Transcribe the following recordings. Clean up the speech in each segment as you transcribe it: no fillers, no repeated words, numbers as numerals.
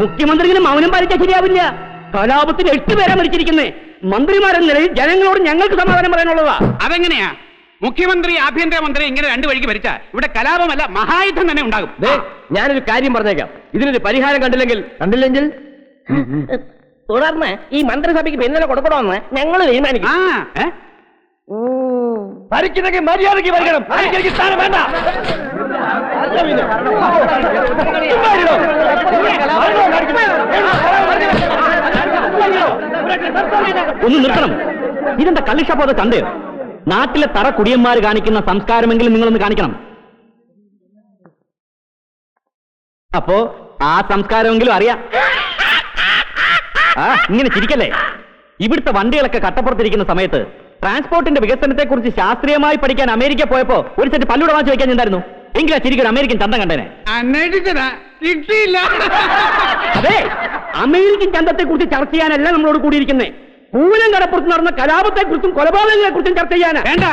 മുഖ്യമന്ത്രിക്ക് മൗനം പാലിക്കാൻ ശരിയാവില്ല. കലാപത്തിന് 8 പേരെ മരിച്ചിരിക്കുന്നേ. മന്ത്രിമാരെന്ന നിലയിൽ ജനങ്ങളോട് ഞങ്ങൾക്ക് സമാധാനം പറയാനുള്ളതാ. അതെങ്ങനെയാ? മുഖ്യമന്ത്രി ആഭ്യന്തരമന്ത്രി ഇങ്ങനെ 2 വഴിക്ക് ഭരിച്ച ഇവിടെ കലാപമല്ല മഹായുദ്ധം തന്നെ ഉണ്ടാകും. ഞാനൊരു കാര്യം പറഞ്ഞേക്കാം, ഇതിനൊരു പരിഹാരം കണ്ടില്ലെങ്കിൽ തുടർന്ന് ഈ മന്ത്രിസഭയ്ക്ക് പിന്തുണ കൊടുക്കണമെന്ന് ഞങ്ങൾ തീരുമാനിക്കും. ഭരിക്കുന്നെങ്കിൽ മര്യാദയ്ക്ക് ഭരിക്കണം. സ്ഥാനം വേണ്ട. ഒന്ന് നിർത്തണം. ഇതെന്താ കള്ളിഷാപ്പോ കണ്ടേ? നാട്ടിലെ തറ കുടിയന്മാർ കാണിക്കുന്ന സംസ്കാരമെങ്കിലും നിങ്ങളൊന്ന് കാണിക്കണം. അപ്പോ ആ സംസ്കാരമെങ്കിലും അറിയാം. ഇങ്ങനെ ചിരിക്കല്ലേ. ഇവിടുത്തെ വണ്ടികളൊക്കെ കട്ടപ്പുറത്തിരിക്കുന്ന സമയത്ത് ട്രാൻസ്പോർട്ടിന്റെ വികസനത്തെക്കുറിച്ച് ശാസ്ത്രീയമായി പഠിക്കാൻ അമേരിക്ക പോയപ്പോ ഒരു സെറ്റ് പല്ലൂടെ വാങ്ങിച്ചു വെക്കാൻ എന്തായിരുന്നു? എങ്കിലും ശരിക്കും അമേരിക്കൻ ചന്തം കണ്ടേനെ. അതെ, അമേരിക്കൻ ചന്തത്തെക്കുറിച്ച് ചർച്ച ചെയ്യാനല്ല നമ്മളോട് കൂടിയിരിക്കുന്നേ. പൂനം കടപ്പുറത്ത് നടന്ന കലാപത്തെക്കുറിച്ചും കൊലപാതകങ്ങളെ കുറിച്ചും ചർച്ച ചെയ്യാനാ. വേണ്ട,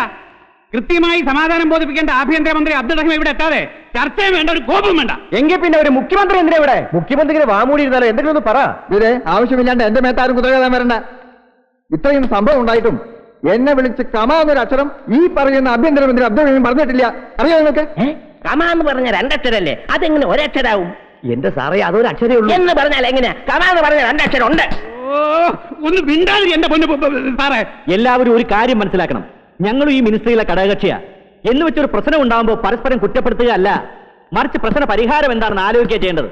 കൃത്യമായി സമാധാനം ബോധിപ്പിക്കേണ്ട ആഭ്യന്തരമന്ത്രി അബ്ദുൾ റഹീം ഇവിടെ എത്താതെ ചർച്ചയും വേണ്ട, ഒരു കോപം വേണ്ട. എങ്കിൽ പിന്നെ ഒരു മുഖ്യമന്ത്രി എന്തിനാ ഇവിടെ? മുഖ്യമന്ത്രിക്ക് വാമൂടി ഇരുന്നാലോ എന്തെങ്കിലും ഒന്ന് പറ. ഇതേ ആവശ്യമില്ലാണ്ട് എന്റെ മേത്താരും കുതിരകാൻ വരണ്ട. ഇത്രയും സംഭവം ഉണ്ടായിട്ടും എന്നെ വിളിച്ച് കമാ എന്നൊരു അക്ഷരം ഈ പറയുന്ന ആഭ്യന്തരമന്ത്രി അബ്ദുൾ റഹീം പറഞ്ഞിട്ടില്ല. അറിയാം നിങ്ങൾക്ക്? കമാ എന്ന് പറഞ്ഞ 2 അക്ഷരല്ലേ, അതെങ്ങനെ ഒരക്ഷരാവും? എന്റെ സാറേ, അതൊരു അക്ഷരേ ഉള്ളൂ എന്ന് പറഞ്ഞാൽ എങ്ങനെയാ? കമാ എന്ന് പറഞ്ഞ 2 അക്ഷരം ഉണ്ട്. ഒന്ന് മിണ്ടാതി എന്റെ പൊന്നു സാറേ. എല്ലാവരും ഒരു കാര്യം മനസ്സിലാക്കണം, ഞങ്ങളും ഈ മിനിസ്ട്രിയിലെ ഘടകകക്ഷിയാ. എന്ന് വെച്ചൊരു പ്രശ്നം ഉണ്ടാകുമ്പോൾ പരസ്പരം കുറ്റപ്പെടുത്തുകയല്ല, മറിച്ച് പ്രശ്ന പരിഹാരം എന്താണെന്ന് ആലോചിക്കുക ചെയ്യേണ്ടത്.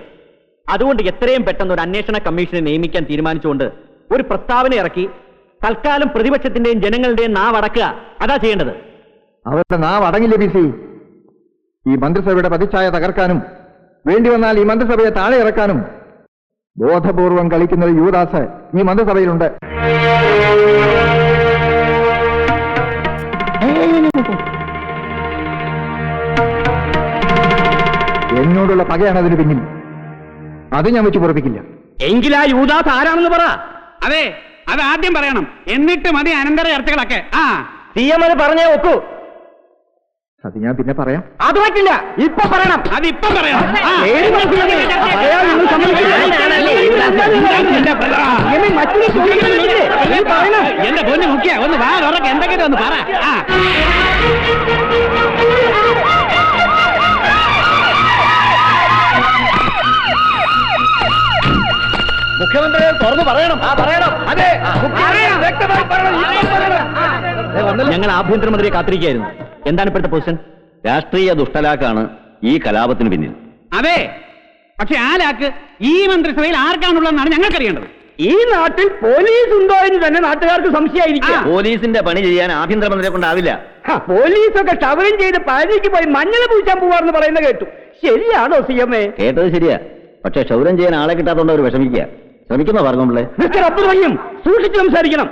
അതുകൊണ്ട് എത്രയും പെട്ടെന്ന് ഒരു അന്വേഷണ കമ്മീഷനെ നിയമിക്കാൻ തീരുമാനിച്ചുകൊണ്ട് ഒരു പ്രസ്താവന ഇറക്കി തൽക്കാലം പ്രതിപക്ഷത്തിന്റെയും ജനങ്ങളുടെയും നാവ് അടക്കുക. അതാ ചെയ്യേണ്ടത്. അവരുടെ നാവ് അടങ്ങില്ല ബി സി. ഈ മന്ത്രിസഭയുടെ പ്രതിച്ഛായ തകർക്കാനും വേണ്ടി വന്നാൽ ഈ മന്ത്രിസഭയെ താഴെ ഇറക്കാനും ബോധപൂർവം കളിക്കുന്ന ഒരു യുവദാസ് ഈ മന്ത്രിസഭയിലുണ്ട്. എന്നോടുള്ള പകയാണ് അതിന് പിന്നിൽ. അത് ഞാൻ വെച്ച് പൊറപ്പിക്കില്ല. എങ്കിൽ ആ യുവദാസ് ആരാണെന്ന് പറ. അതെ, അത് ആദ്യം പറയണം, എന്നിട്ട് മതി അനന്തര ചർച്ചകളൊക്കെ. CM അത് പറഞ്ഞേ ഒക്കൂ. അത് ഞാൻ പിന്നെ പറയാം. അത് പറ്റില്ല, ഇപ്പൊ പറയണം. അതിപ്പൊ പറയണം. എന്റെ പൊന്നു മുഖ്യ ഒന്ന് വാ തുറക്ക്, എന്തൊക്കെ ഒന്ന് പറ. മുഖ്യമന്ത്രി തുറന്നു പറയണം. പറയണം. അതെ, വ്യക്തമായി പറയണം. ഞങ്ങൾ ആഭ്യന്തരമന്ത്രിയെ കാത്തിരിക്കുകയായിരുന്നു. എന്താണ് ഇപ്പോഴത്തെ പൊസിഷൻ? രാഷ്ട്രീയ ദുഷ്ടലാക്കാണ് ഈ കലാപത്തിന് പിന്നിൽ. അതെ, പക്ഷെ ആ ലാക്ക് ഈ മന്ത്രിസഭയിൽ ആർക്കാണുള്ളതെന്നാണ് ഞങ്ങൾക്കറിയേണ്ടത്. ഈ നാട്ടിൽ പോലീസ് ഉണ്ടോ എന്ന് തന്നെ നാട്ടുകാർക്ക് സംശയമായിരിക്കും. പോലീസിന്റെ പണി ചെയ്യാൻ ആഭ്യന്തരമന്ത്രിയെ കൊണ്ടാവില്ല. പോലീസൊക്കെ ക്ഷവരം ചെയ്ത് പാലിക്ക് പോയി മഞ്ഞൾ പൂച്ചാൻ പോവാന്ന് പറയുന്ന കേട്ടു. ശരിയാണോ CM? കേട്ടത് ശരിയാ, പക്ഷെ ക്ഷൗരം ചെയ്യാൻ ആളെ കിട്ടാത്തോണ്ട് അവർ വിഷമിക്കുക. ശ്രമിക്കുന്നോ പറഞ്ഞോളെ? മിസ്റ്റർ അബ്ദുൾ റഹീം, സൂക്ഷിച്ച് സംസാരിക്കണം.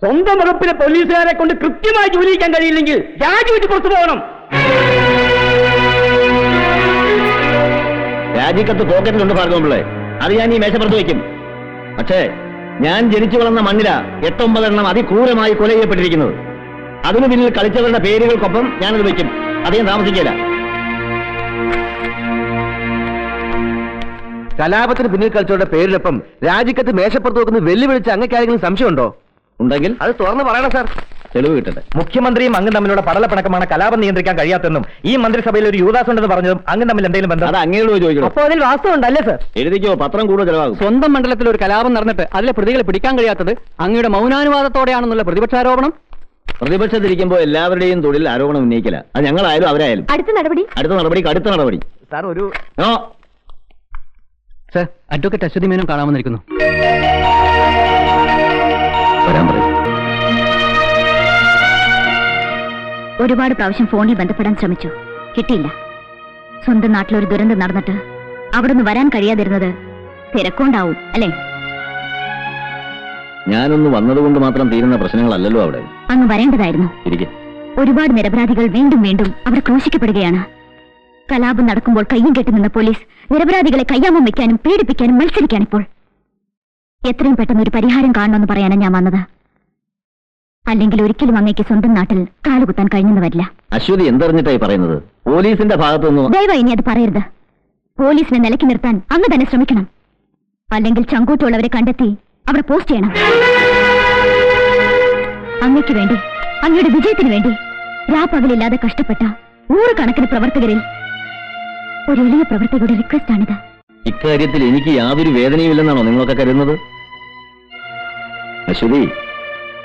സ്വന്തം വകുപ്പിലെ പോലീസുകാരെ കൊണ്ട് കൃത്യമായി ജോലി ചെയ്യാൻ കഴിയില്ലെങ്കിൽ രാജിവെച്ച് പുറത്തു പോകണം. രാജിക്കത്ത് പോക്കറ്റിലുണ്ട് പറഞ്ഞോളെ, അത് ഞാൻ ഈ മേശപ്പുറത്ത് വയ്ക്കും. പക്ഷേ ഞാൻ ജനിച്ചു വളർന്ന മണ്ണിലാ 8-9 എണ്ണം അതിക്രൂരമായി കൊല ചെയ്യപ്പെട്ടിരിക്കുന്നത്. അതിനു പിന്നിൽ കളിച്ചവരുടെ പേരുകൾക്കൊപ്പം ഞാനത് വയ്ക്കും. അധികം താമസിക്കില്ല. കലാപത്തിന് പിന്നിൽ കളിച്ചവരുടെ പേരിനൊപ്പം രാജിക്കത്ത് മേശപ്പുറത്ത് വെക്കുന്നത് വെല്ലുവിളിച്ച് അങ്ങേക്കാരെങ്കിലും സംശയമുണ്ടോ? ഉണ്ടെങ്കിൽ അത് തുറന്ന് പറയണം സാർ. തെളിവ് കിട്ടട്ടെ. മുഖ്യമന്ത്രിയും അങ്ങും തമ്മിലുള്ള പടലപ്പിണക്കമാണ് കലാപം നിയന്ത്രിക്കാൻ കഴിയാത്തെന്നും ഈ മന്ത്രിസഭയിൽ ഒരു യുവദാസ് ഉണ്ടെന്ന് പറഞ്ഞതും അങ്ങും തമ്മിൽ എന്തെങ്കിലും ബന്ധം? അത് അങ്ങയോട് ചോദിക്കണം. അപ്പോൾ അതിൽ വാസ്തവമുണ്ടല്ലേ സർ? എഴുതിക്കോ, പത്രം കൂടുതൽ ചെലവാകും. സ്വന്തം മണ്ഡലത്തിൽ ഒരു കലാപം നടന്നിട്ട് അതിലെ പ്രതികളെ പിടിക്കാൻ കഴിയാത്തത് അങ്ങയുടെ മൗനാനുവാദത്തോടെയാണെന്നുള്ള പ്രതിപക്ഷാരോപണം. പ്രതിപക്ഷത്തിരിക്കുമ്പോൾ എല്ലാവരുടെയും തൊഴിൽ ആരോപണം ഉന്നയിക്കില്ല. അത് ഞങ്ങളായാലും അവരായാലും. അടുത്ത നടപടിക്ക് അടുത്ത നടപടി. സാർ ഒരു സർ, അഡ്വക്കേറ്റ് അശ്വതി മേനോൻ കാണാമെന്നിരിക്കുന്നു. വരാൻ പറയും. ഒരുപാട് പ്രാവശ്യം ഫോണിൽ ബന്ധപ്പെടാൻ ശ്രമിച്ചു, കിട്ടിയില്ല. സ്വന്തം നാട്ടിലൊരു ദുരന്തം നടന്നിട്ട് അവിടുന്ന് വരാൻ കഴിയാതിരുന്നത് തിരക്കൊണ്ടാവും അല്ലേ? ഞാനൊന്ന് വന്നതുകൊണ്ട് മാത്രം തീരുന്ന പ്രശ്നങ്ങളല്ലല്ലോ അവിടെ. അങ്ങ് വരേണ്ടതായിരുന്നു. ഒരുപാട് നിരപരാധികൾ വീണ്ടും വീണ്ടും അവിടെ ക്രൂശിക്കപ്പെടുകയാണ്. കലാപം നടക്കുമ്പോൾ കയ്യും കെട്ടി നിന്ന പോലീസ് നിരപരാധികളെ കയ്യാമം വയ്ക്കാനും പീഡിപ്പിക്കാനും മത്സരിക്കാണിപ്പോൾ. എത്രയും പെട്ടെന്ന് ഒരു പരിഹാരം കാണണമെന്ന് പറയാനാണ് ഞാൻ വന്നത്. അല്ലെങ്കിൽ ഒരിക്കലും അങ്ങേക്ക് സ്വന്തം നാട്ടിൽ കാലുകുത്താൻ കഴിഞ്ഞെന്ന് വരില്ല. അശ്വതി എന്തറിഞ്ഞിട്ടായി പറയുന്നത്? പോലീസിന്റെ ഭാഗത്തുനിന്ന് ദയവായി ഇനി അത് പറയരുത്. പോലീസിനെ നിലയ്ക്ക് നിർത്താൻ അങ്ങ് തന്നെ ശ്രമിക്കണം. അല്ലെങ്കിൽ ചങ്കൂറ്റുള്ളവരെ കണ്ടെത്തി അവിടെ പോസ്റ്റ് ചെയ്യണം. അങ്ങയ്ക്ക് വേണ്ടി, അങ്ങയുടെ വിജയത്തിന് വേണ്ടി രാപ്പകലില്ലാതെ കഷ്ടപ്പെട്ട 100 കണക്കിന് പ്രവർത്തകരിൽ ഒരു എളിയ പ്രവർത്തകരുടെ റിക്വസ്റ്റ് ആണിത്. ഇക്കാര്യത്തിൽ എനിക്ക് യാതൊരു വേദനയുമില്ലെന്നാണോ നിങ്ങളൊക്കെ കരുതുന്നത്? അശ്വതി,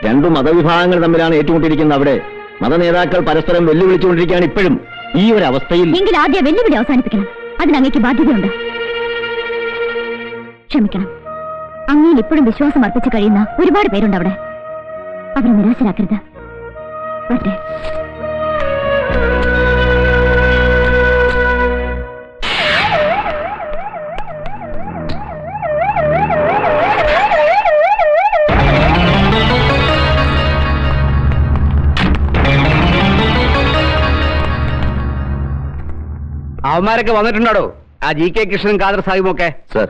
രണ്ടു മതവിഭാഗങ്ങൾ തമ്മിലാണ് ഏറ്റുമുട്ടിയിരിക്കുന്നത്. അവിടെ മതനേതാക്കൾ പരസ്പരം വെല്ലുവിളിച്ചുകൊണ്ടിരിക്കുകയാണ് ഇപ്പോഴും. ഈ ഒരു അവസ്ഥയിൽ എങ്കിൽ ആദ്യം വെല്ലുവിളി അവസാനിപ്പിക്കണം. അതിന് അങ്ങയ്ക്ക് ബാധ്യതയുണ്ട്. ക്ഷമിക്കണം, അങ്ങയിൽ ഇപ്പോഴും വിശ്വാസം അർപ്പിച്ചു കഴിയുന്ന ഒരുപാട് പേരുണ്ട് അവിടെ. അവരെ നിരാശരാക്കരുത്. വരട്ടെ. അവന്മാരൊക്കെ വന്നിട്ടുണ്ടോ? ആ GK കൃഷ്ണൻ, ഖാദർ സാഹിബും ഒക്കെ. സർ,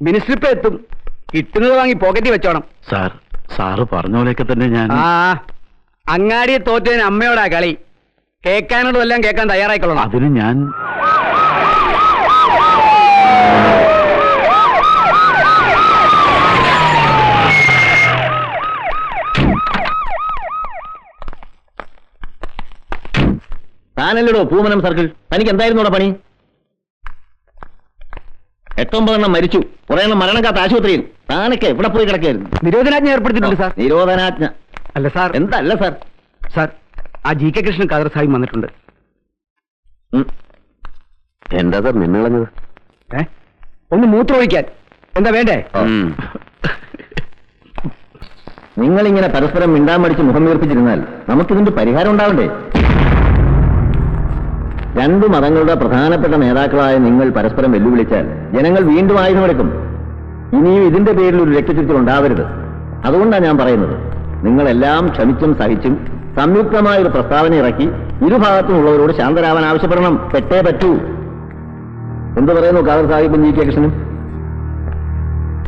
മിനിസ്റ്റർ ഇപ്പൊ എത്തും. കിട്ടുന്നത് വാങ്ങി പോക്കറ്റിൽ വെച്ചോണം. സാറ് പറഞ്ഞ പോലെയൊക്കെ തന്നെ ഞാൻ. അങ്ങാടിയെ തോറ്റതിന് അമ്മയോടാ കളി. കേൾക്കാനോടും എല്ലാം കേൾക്കാൻ തയ്യാറായിക്കൊള്ളണം. അതിന് ഞാൻ താനല്ലടോ പൂമനം സർക്കിൾ. തനിക്ക് എന്തായിരുന്നു പണി? 8-9 എണ്ണം മരിച്ചു, കുറെ എണ്ണം മരണക്കാത്ത ആശുപത്രിയിൽ. താനൊക്കെ എവിടെ പോയി കിടക്കായിരുന്നു? നിരോധനാജ്ഞ ഏർപ്പെടുത്തിയിട്ടുണ്ട് സാർ. നിരോധനാജ്ഞ അല്ല സാർ. എന്തല്ല സാർ? സാർ, ആ GK കൃഷ്ണൻ, ഖാദർ സാഹിബ് വന്നിട്ടുണ്ട്. എന്താ സാർ നിന്നിളഞ്ഞത്? ഒന്ന് മൂത്രമൊഴിക്കാൻ. എന്താ വേണ്ടേ? നിങ്ങളിങ്ങനെ പരസ്പരം മിണ്ടാൻ മടിച്ച് മുഖം വീർപ്പിച്ചിരുന്നാൽ നമുക്കിതിന്റെ പരിഹാരം ഉണ്ടാവണ്ടേ? രണ്ടു മതങ്ങളുടെ പ്രധാനപ്പെട്ട നേതാക്കളായ നിങ്ങൾ പരസ്പരം വെല്ലുവിളിച്ചാൽ ജനങ്ങൾ വീണ്ടും ആയുധമെടുക്കും. ഇനിയും ഇതിന്റെ പേരിൽ ഒരു രക്തചിത്രം ഉണ്ടാവരുത്. അതുകൊണ്ടാണ് ഞാൻ പറയുന്നത്, നിങ്ങളെല്ലാം ക്ഷമിച്ചും സഹിച്ചും സംയുക്തമായ ഒരു പ്രസ്താവന ഇറക്കി ഇരുഭാഗത്തുമുള്ളവരോട് ശാന്തരാവാൻ ആവശ്യപ്പെടണം. പെട്ടേ പറ്റൂ. എന്തു പറയുന്നു ഖാദർ സാഹിബും GK കൃഷ്ണനും?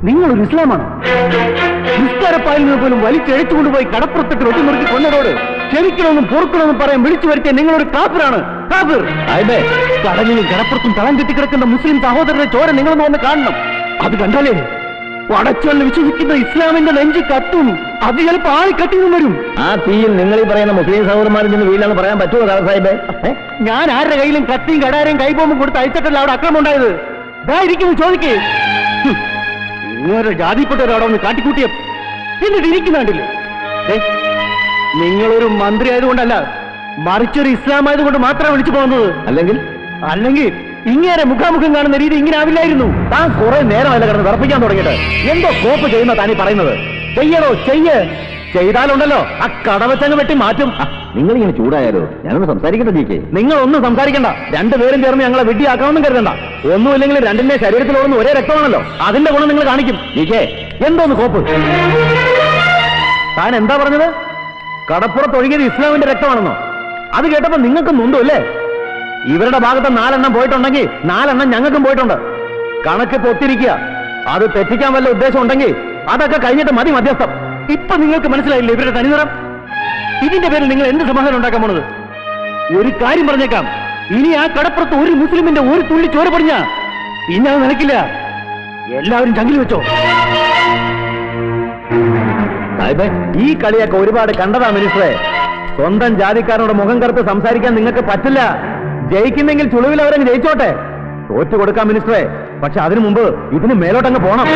നിങ്ങളൊരു ഇസ്ലാമാണ്. നിസ്കാരപ്പായിൽ നിന്ന് പോലും വലിച്ചെഴുത്തുകൊണ്ടുപോയി കടപ്പുറത്തിട്ട് ഒട്ടിമുറുക്കി കൊന്നതോട് ക്ഷമിക്കണമെന്നും പൊറുക്കണമെന്നും പറയാൻ വിളിച്ചു വരുത്തിയ നിങ്ങളൊരു കാഫിറാണ്. കാഫിർ. കടലിലും കടപ്പുറത്തും തളം കെട്ടിക്കിടക്കുന്ന മുസ്ലിം സഹോദരന്റെ ചോര നിങ്ങളൊന്ന് വന്ന് കാണണം. അത് കണ്ടാലേ പടച്ചോലിൽ വിശ്വസിക്കുന്ന ഇസ്ലാമിന്റെ നെഞ്ചി കത്തും. അത് ചിലപ്പോൾ ആളിക്കട്ടിന്നും വരും. ആ തീയിൽ നിങ്ങൾ ഈ പറയുന്ന മുസ്ലിം സഹോദരന്മാരിൽ നിന്ന് വീഴാന്ന് പറയാൻ പറ്റുമോ ഖാദർ സാഹിബേ? ഞാൻ ആരുടെ കയ്യിലും കത്തിയും കടാരയും കൈബോംബും കൊടുത്ത് അയച്ചിട്ടല്ല അവിടെ അക്രമം ഉണ്ടായത്. ഇരിക്കുന്നു ചോദിക്കേ. ഇങ്ങനെ ജാതിപ്പെട്ടവരവിടെ ഒന്ന് കാട്ടിക്കൂട്ടിയ എന്നിട്ട് ഇരിക്കുന്നുണ്ടല്ലേ? നിങ്ങളൊരു മന്ത്രി ആയതുകൊണ്ടല്ല, മറിച്ചൊരു ഇസ്ലാം ആയതുകൊണ്ട് മാത്രമാണ് വിളിച്ചു പോകുന്നത്. അല്ലെങ്കിൽ ഇങ്ങനെ മുഖാമുഖം കാണുന്ന രീതി ഇങ്ങനെ ആവില്ലായിരുന്നു. താൻ കുറെ നേരമല്ല കിടന്ന് വിറപ്പിക്കാൻ തുടങ്ങിയിട്ട്. എന്തോ കോപ്പ് ചെയ്യുന്ന താനീ പറയുന്നത്? ചെയ്യണോ? ചെയ്താലുണ്ടല്ലോ ആ കടവച്ചങ്ങ് വെട്ടി മാറ്റും. നിങ്ങളിങ്ങനെ ചൂടായാലോ? ഞാനൊന്ന് സംസാരിക്കട്ടെ GK? നിങ്ങളൊന്നും സംസാരിക്കണ്ട. രണ്ടുപേരും ചേർന്ന് ഞങ്ങളെ വെട്ടിയാക്കാമെന്നും കരുതണ്ട. ഒന്നുമില്ലെങ്കിൽ രണ്ടിന്റെ ശരീരത്തിലോടുന്ന ഒരേ രക്തമാണല്ലോ. അതിന്റെ ഗുണം നിങ്ങൾ കാണിക്കും. GK, എന്തോന്ന് കോപ്പ്? താൻ എന്താ പറഞ്ഞത്? കടപ്പുറത്ത് ഒഴുകിയത് ഇസ്ലാമിന്റെ രക്തമാണെന്നോ? അത് കേട്ടപ്പോ നിങ്ങൾക്ക് നൊന്തു അല്ലേ? ഇവരുടെ ഭാഗത്ത് 4 എണ്ണം പോയിട്ടുണ്ടെങ്കിൽ 4 എണ്ണം ഞങ്ങൾക്കും പോയിട്ടുണ്ട്. കണക്ക് പൊത്തിരിക്കുക. അത് തെറ്റിക്കാൻ വല്ല ഉദ്ദേശം ഉണ്ടെങ്കിൽ അതൊക്കെ കഴിഞ്ഞിട്ട് മതി മധ്യസ്ഥം. ഇപ്പൊ നിങ്ങൾക്ക് മനസ്സിലായില്ലേ ഇവരുടെ തനിനിറം? ഇതിന്റെ പേരിൽ നിങ്ങൾ എന്ത് സമാധാനം ഉണ്ടാക്കാൻ പോണത്? ഒരു കാര്യം പറഞ്ഞേക്കാം, ഇനി ആ കടപ്പുറത്ത് ഒരു മുസ്ലിമിന്റെ ഒരു തുള്ളി ചോര പടിഞ്ഞ പിന്നെ അത് നിലക്കില്ല. എല്ലാവരും ചങ്കിൽ വെച്ചോ. ഈ കളിയൊക്കെ ഒരുപാട് കണ്ടതാ മിനിസ്റ്ററെ. സ്വന്തം ജാതിക്കാരനോട് മുഖം കറുത്ത് സംസാരിക്കാൻ നിങ്ങൾക്ക് പറ്റില്ല. ജയിക്കുന്നെങ്കിൽ ചുളിവിൽ അവരങ്ങ് ജയിച്ചോട്ടെ. തോറ്റു കൊടുക്കാം മിനിസ്റ്ററെ. പക്ഷെ അതിനു മുമ്പ് ഇതിന് മേലോട്ടങ്ങ് പോണം.